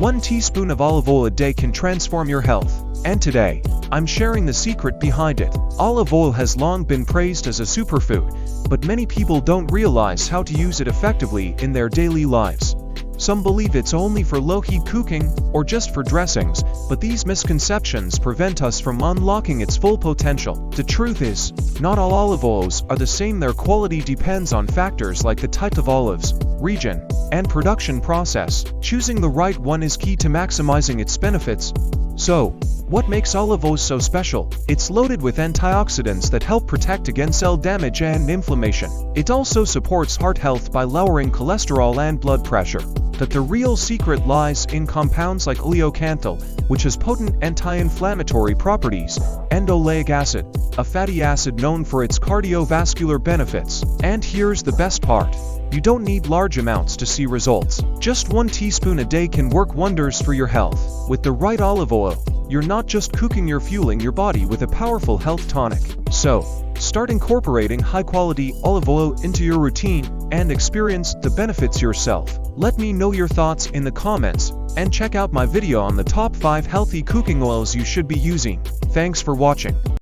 1 teaspoon of olive oil a day can transform your health. And today, I'm sharing the secret behind it. Olive oil has long been praised as a superfood, but many people don't realize how to use it effectively in their daily lives. Some believe it's only for low-heat cooking or just for dressings, but these misconceptions prevent us from unlocking its full potential. The truth is, not all olive oils are the same. Their quality depends on factors like the type of olives, region, and production process. Choosing the right one is key to maximizing its benefits. So, what makes olive oil so special? It's loaded with antioxidants that help protect against cell damage and inflammation. It also supports heart health by lowering cholesterol and blood pressure. But the real secret lies in compounds like oleocanthal, which has potent anti-inflammatory properties, and oleic acid, a fatty acid known for its cardiovascular benefits. And here's the best part. You don't need large amounts to see results. Just 1 teaspoon a day can work wonders for your health. With the right olive oil, you're not just cooking, you're fueling your body with a powerful health tonic. So, start incorporating high-quality olive oil into your routine and experience the benefits yourself. Let me know your thoughts in the comments, and check out my video on the top 5 healthy cooking oils you should be using. Thanks for watching.